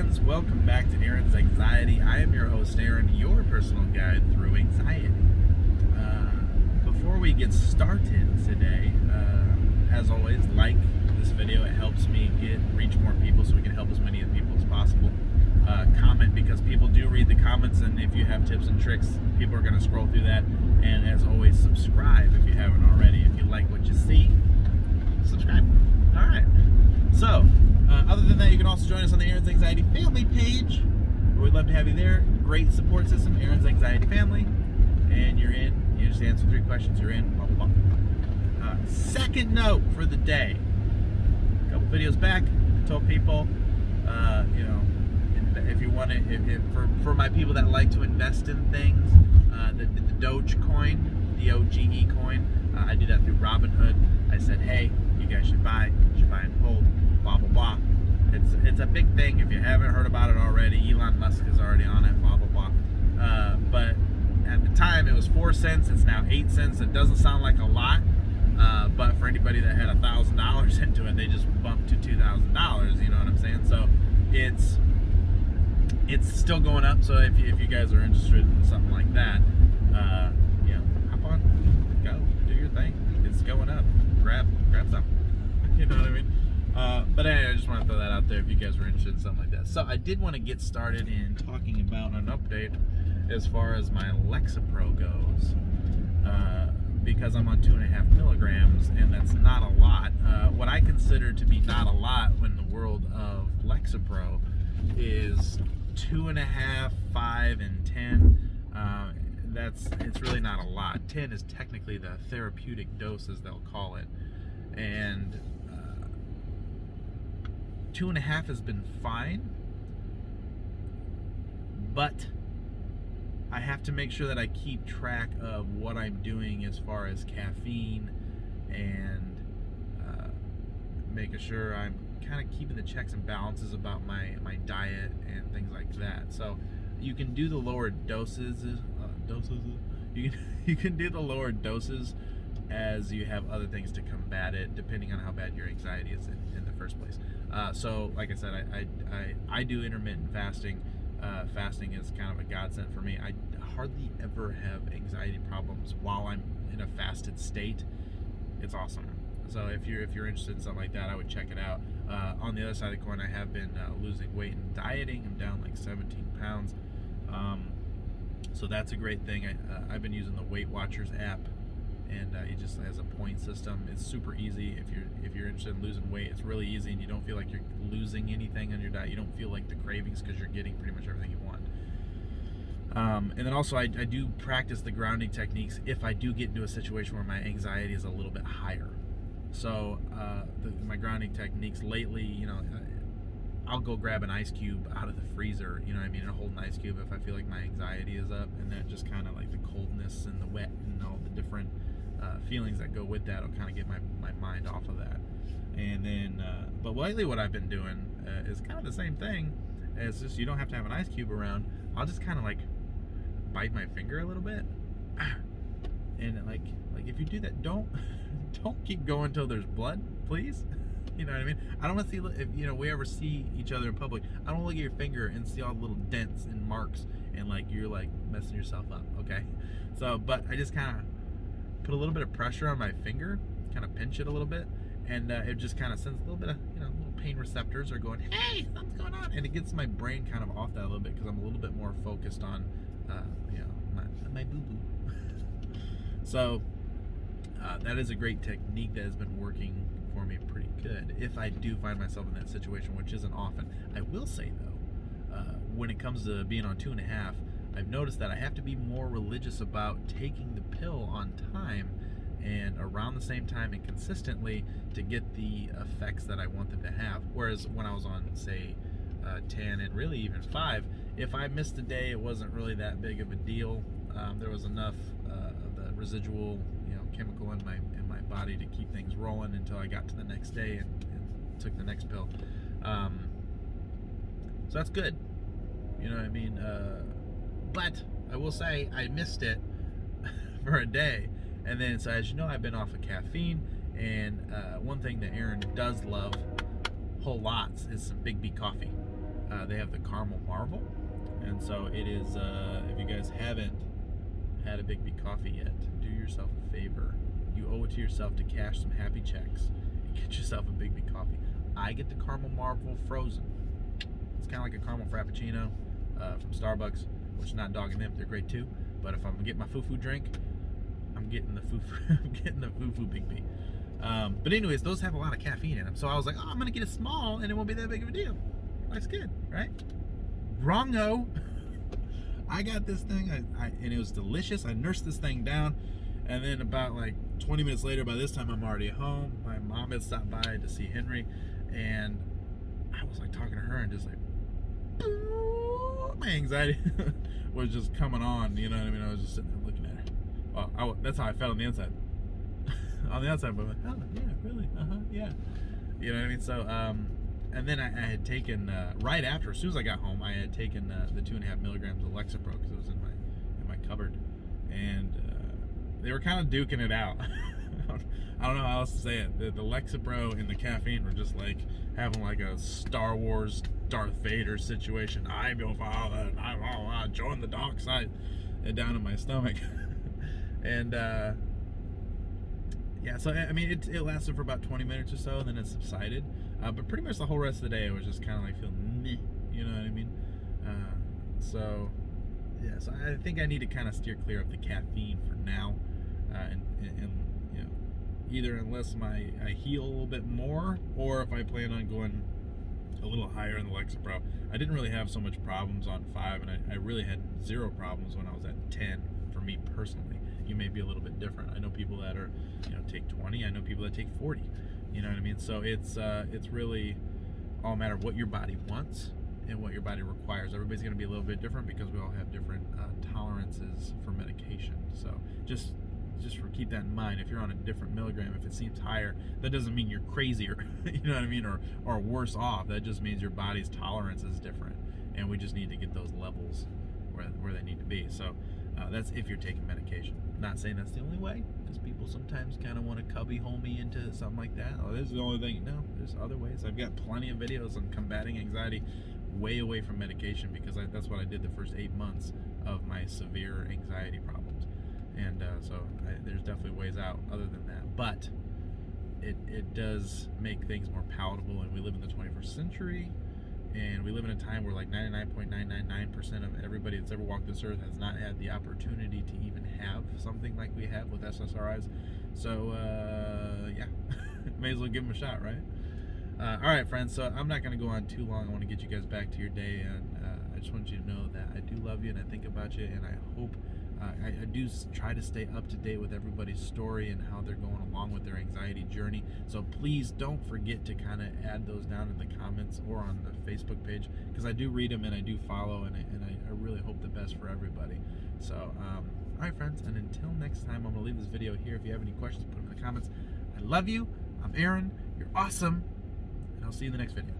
friends, welcome back to Aaron's Anxiety. I am your host, Aaron, your personal guide through anxiety. Before we get started today, as always, like this video. It helps me reach more people so we can help as many people as possible. Comment, because people do read the comments, and if you have tips and tricks, people are going to scroll through that. And as always, subscribe if you haven't already. If you like what you see, subscribe. All right. So, other than that, you can also join us on the Aaron's Anxiety Family page. We'd love to have you there. Great support system, Aaron's Anxiety Family. And you're in. You just answer 3 questions. You're in. Blah, blah, blah. Second note for the day. A couple videos back, I told people, if you want to, for my people that like to invest in things, the doge coin, D-O-G-E coin, I do that through Robinhood. I said, hey, you guys should buy and hold, blah, blah, blah. It's a big thing. If you haven't heard about it already, Elon Musk is already on it, blah, blah, blah. But at the time, it was 4 cents. It's now 8 cents. It doesn't sound like a lot, but for anybody that had $1,000 into it, they just bumped to $2,000. You know what I'm saying? So it's still going up. So if you guys are interested in something like that, hop on, go, do your thing. It's going up. Grab some. You know what I mean? But anyway, I just want to throw that out there if you guys were interested in something like that. So I did want to get started in talking about an update as far as my Lexapro goes, because I'm on 2.5 milligrams, and that's not a lot. What I consider to be not a lot when the world of Lexapro is 2.5, 5, and 10. It's really not a lot. 10 is technically the therapeutic dose, as they'll call it, and 2.5 has been fine, but I have to make sure that I keep track of what I'm doing as far as caffeine, and making sure I'm kind of keeping the checks and balances about my diet and things like that. So you can do the lower doses. You can do the lower doses as you have other things to combat it, depending on how bad your anxiety is in the first place. So, like I said, I do intermittent fasting. Fasting is kind of a godsend for me. I hardly ever have anxiety problems while I'm in a fasted state. It's awesome. So if you're interested in something like that, I would check it out. On the other side of the coin, I have been losing weight and dieting. I'm down like 17 pounds. So that's a great thing. I've been using the Weight Watchers app, and it just has a point system. It's super easy. If you're interested in losing weight, it's really easy, and you don't feel like you're losing anything on your diet. You don't feel like the cravings, because you're getting pretty much everything you want. And then also I do practice the grounding techniques if I do get into a situation where my anxiety is a little bit higher. So my grounding techniques lately, I'll go grab an ice cube out of the freezer, you know what I mean, and hold an ice cube if I feel like my anxiety is up, and that just kind of like the coldness and the wet and all the different feelings that go with that will kind of get my mind off of that. And then, but lately what I've been doing is kind of the same thing. It's just, you don't have to have an ice cube around. I'll just kind of like bite my finger a little bit, and like if you do that, don't keep going until there's blood, please. You know what I mean? I don't want to see, if we ever see each other in public, I don't want to look at your finger and see all the little dents and marks, and like you're like messing yourself up. Okay, so but I just kind of put a little bit of pressure on my finger, kind of pinch it a little bit, and it just kind of sends a little bit of, little pain receptors are going, hey, something's going on, and it gets my brain kind of off that a little bit, because I'm a little bit more focused on my boo-boo. So that is a great technique that has been working for me pretty good if I do find myself in that situation, which isn't often. I will say though, when it comes to being on 2.5, I've noticed that I have to be more religious about taking the pill on time and around the same time and consistently to get the effects that I want them to have. Whereas when I was on, say, 10 and really even 5, if I missed a day, it wasn't really that big of a deal. There was enough of the residual, chemical in my body to keep things rolling until I got to the next day and took the next pill. So that's good. You know what I mean? But I will say I missed it for a day. And then, so as you know, I've been off of caffeine. And one thing that Aaron does love whole lots is some Big B coffee. They have the Caramel Marvel, and so it is. If you guys haven't had a Big B coffee yet, do yourself a favor. You owe it to yourself to cash some happy checks and get yourself a Big B coffee. I get the Caramel Marvel frozen. It's kind of like a caramel frappuccino from Starbucks, which is not dogging them; they're great too. But if I'm gonna get my foo-foo drink, I'm getting the foo-foo. I'm getting the foo-foo Big B. But anyways, those have a lot of caffeine in them, so I was like, oh, I'm gonna get a small, and it won't be that big of a deal. Life's good, right? Wrong-o. I got this thing, and it was delicious. I nursed this thing down, and then about like 20 minutes later, by this time I'm already home. My mom had stopped by to see Henry, and I was like talking to her, and just like, my anxiety was just coming on. You know what I mean? I was just sitting there looking at her. Well, that's how I felt on the inside. On the outside, but I'm like, oh yeah, really? Yeah. You know what I mean? So, and then I had taken right after, as soon as I got home, I had taken the 2.5 milligrams of Lexapro because it was in my cupboard, and they were kind of duking it out. I don't know how else to say it. The Lexapro and the caffeine were just like having like a Star Wars Darth Vader situation. I'm your father, and I join the dark side, and down in my stomach, and. Yeah, so I mean, it lasted for about 20 minutes or so, and then it subsided. But pretty much the whole rest of the day, I was just kind of like feeling meh, you know what I mean? So, yeah, so I think I need to kind of steer clear of the caffeine for now, and you know, either unless I heal a little bit more, or if I plan on going a little higher in the Lexapro. I didn't really have so much problems on 5, and I really had 0 problems when I was at 10 for me personally. You may be a little bit different. I know people that are, take 20. I know people that take 40. You know what I mean? So it's really all a matter of what your body wants and what your body requires. Everybody's going to be a little bit different because we all have different tolerances for medication. So just keep that in mind. If you're on a different milligram, if it seems higher, that doesn't mean you're crazier. You know what I mean? Or worse off. That just means your body's tolerance is different, and we just need to get those levels where they need to be. So that's if you're taking medication. Not saying that's the only way, because people sometimes kind of want to cubby hole me into something like that. Oh, this is the only thing. No, there's other ways. I've got plenty of videos on combating anxiety way away from medication, because that's what I did the first 8 months of my severe anxiety problems. And so there's definitely ways out other than that. But it does make things more palatable, and we live in the 21st century. And we live in a time where like 99.999% of everybody that's ever walked this earth has not had the opportunity to even have something like we have with SSRIs. So, yeah, may as well give them a shot, right? All right, friends, so I'm not going to go on too long. I want to get you guys back to your day, and I just want you to know that I do love you, and I think about you, and I hope I do try to stay up to date with everybody's story and how they're going along with their anxiety journey. So please don't forget to kind of add those down in the comments or on the Facebook page, because I do read them and I do follow, and I really hope the best for everybody. So, all right, friends, and until next time, I'm going to leave this video here. If you have any questions, put them in the comments. I love you. I'm Aaron. You're awesome. And I'll see you in the next video.